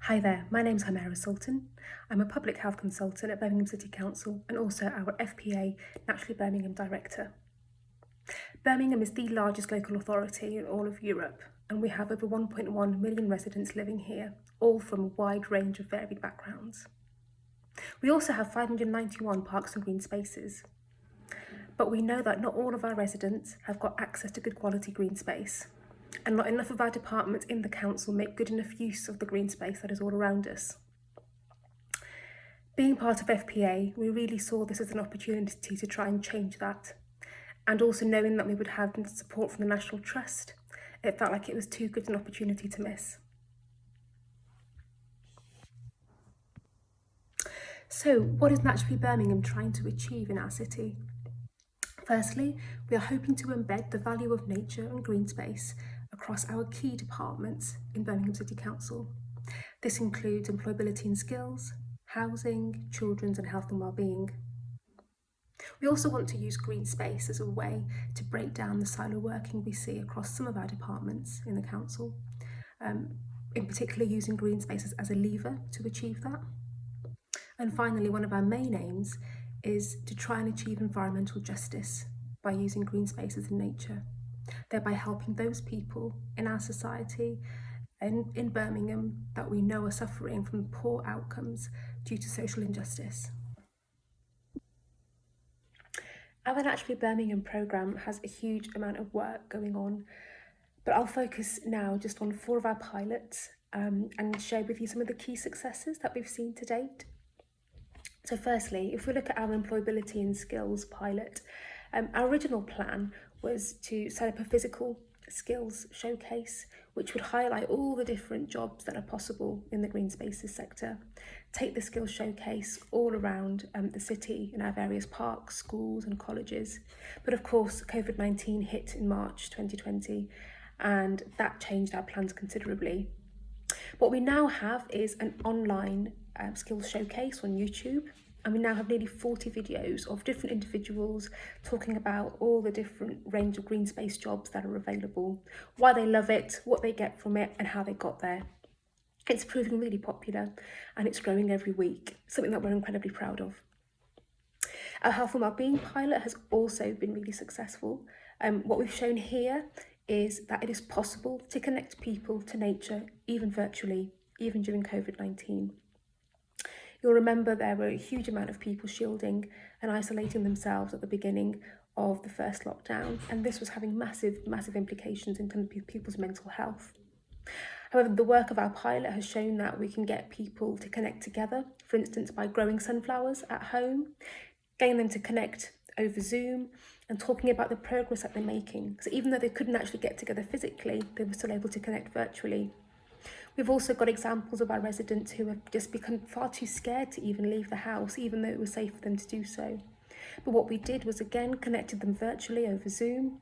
Hi there, my name's Hamera Sultan. I'm a public health consultant at Birmingham City Council and also our FPA Naturally Birmingham Director. Birmingham is the largest local authority in all of Europe, and we have over 1.1 million residents living here, all from a wide range of varied backgrounds. We also have 591 parks and green spaces. But we know that not all of our residents have got access to good quality green space, and not enough of our departments in the council make good enough use of the green space that is all around us. Being part of FPA, we really saw this as an opportunity to try and change that. And also knowing that we would have support from the National Trust, it felt like it was too good an opportunity to miss. So, what is Naturally Birmingham trying to achieve in our city? Firstly, we are hoping to embed the value of nature and green space across our key departments in Birmingham City Council. This includes employability and skills, housing, children's and health and wellbeing. We also want to use green space as a way to break down the silo working we see across some of our departments in the council, in particular using green spaces as a lever to achieve that. And finally, one of our main aims is to try and achieve environmental justice by using green spaces in nature, thereby helping those people in our society and in Birmingham that we know are suffering from poor outcomes due to social injustice. Our Naturally Birmingham programme has a huge amount of work going on, but I'll focus now just on 4 of our pilots and share with you some of the key successes that we've seen to date. So firstly, if we look at our employability and skills pilot, our original plan was to set up a physical skills showcase which would highlight all the different jobs that are possible in the green spaces sector, take the skills showcase all around the city in our various parks, schools and colleges. But of course, COVID-19 hit in March 2020 and that changed our plans considerably. What we now have is an online skills showcase on YouTube, and we now have nearly 40 videos of different individuals talking about all the different range of green space jobs that are available, why they love it, what they get from it and how they got there. It's proving really popular and it's growing every week, something that we're incredibly proud of. Our health and wellbeing pilot has also been really successful. What we've shown here is that it is possible to connect people to nature, even virtually, even during COVID-19. You'll remember there were a huge amount of people shielding and isolating themselves at the beginning of the first lockdown, and this was having massive implications in terms of people's mental health. However, the work of our pilot has shown that we can get people to connect together, for instance, by growing sunflowers at home, getting them to connect over Zoom and talking about the progress that they're making. So even though they couldn't actually get together physically, they were still able to connect virtually. We've also got examples of our residents who have just become far too scared to even leave the house, even though it was safe for them to do so. But what we did was again connected them virtually over Zoom,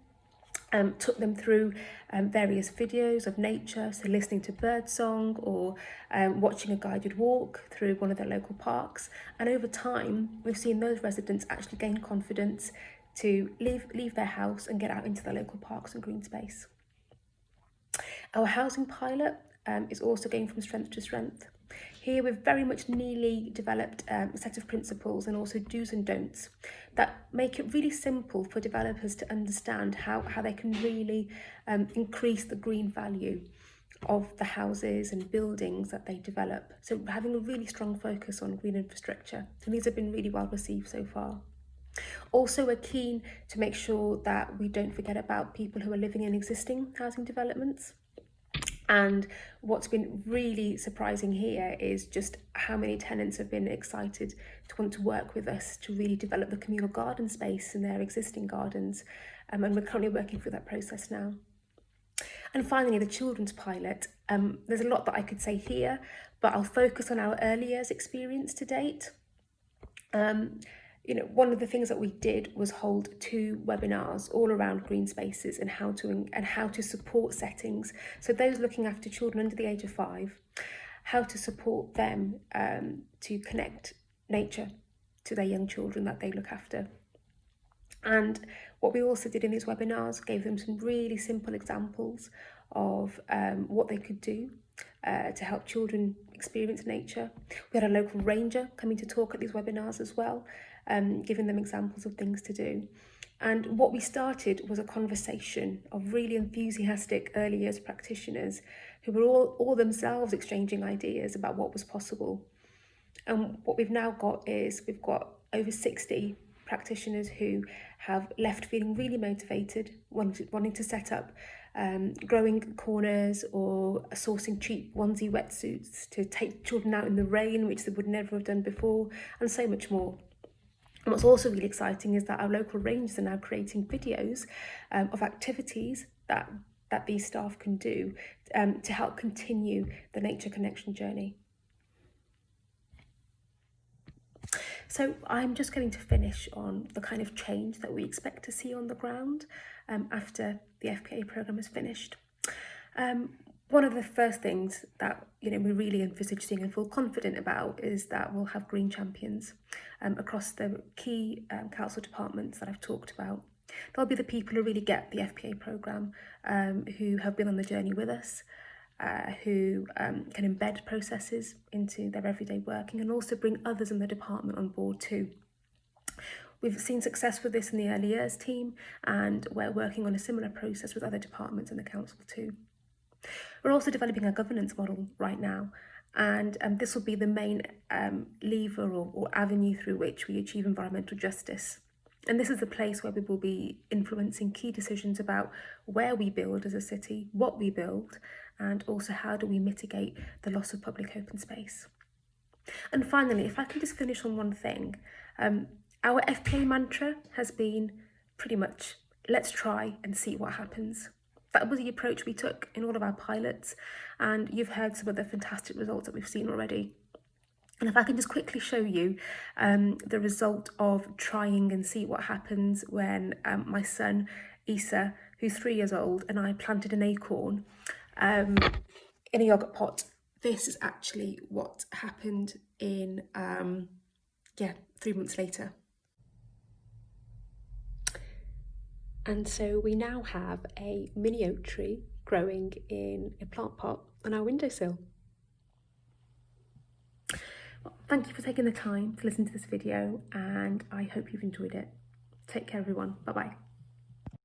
took them through various videos of nature, so listening to birdsong or watching a guided walk through one of their local parks. And over time, we've seen those residents actually gain confidence to leave their house and get out into their local parks and green space. Our housing pilot is also going from strength to strength. Here we've very much nearly developed a set of principles and also do's and don'ts that make it really simple for developers to understand how they can really increase the green value of the houses and buildings that they develop. So having a really strong focus on green infrastructure. And these have been really well received so far. Also, we're keen to make sure that we don't forget about people who are living in existing housing developments. And what's been really surprising here is just how many tenants have been excited to want to work with us to really develop the communal garden space in their existing gardens. And we're currently working through that process now. And finally, the children's pilot. There's a lot that I could say here, but I'll focus on our early years experience to date. One of the things that we did was hold 2 webinars all around green spaces and how to support settings. So those looking after children under the age of 5, how to support them to connect nature to their young children that they look after. And what we also did in these webinars gave them some really simple examples of what they could do to help children experience nature. We had a local ranger coming to talk at these webinars as well, giving them examples of things to do. And what we started was a conversation of really enthusiastic early years practitioners who were all themselves exchanging ideas about what was possible. And what we've now got is we've got over 60 practitioners who have left feeling really motivated, wanting to set up growing corners or sourcing cheap onesie wetsuits to take children out in the rain, which they would never have done before, and so much more. And what's also really exciting is that our local rangers are now creating videos of activities that these staff can do to help continue the nature connection journey. So I'm just going to finish on the kind of change that we expect to see on the ground after the FPA programme is finished. One of the first things that we really envisage seeing and feel confident about is that we'll have green champions across the key council departments that I've talked about. There'll be the people who really get the FPA programme, who have been on the journey with us, who can embed processes into their everyday working and also bring others in the department on board too. We've seen success with this in the early years team, and we're working on a similar process with other departments in the council too. We're also developing a governance model right now, and this will be the main lever or avenue through which we achieve environmental justice. And this is the place where we will be influencing key decisions about where we build as a city, what we build, and also how do we mitigate the loss of public open space. And finally, if I can just finish on one thing, our FPA mantra has been pretty much, let's try and see what happens. That was the approach we took in all of our pilots, and you've heard some of the fantastic results that we've seen already. And if I can just quickly show you the result of trying and see what happens when my son, Issa, who's 3 years old, and I planted an acorn in a yogurt pot. This is actually what happened in, 3 months later. And so we now have a mini oak tree growing in a plant pot on our windowsill. Well, thank you for taking the time to listen to this video, and I hope you've enjoyed it. Take care, everyone. Bye-bye.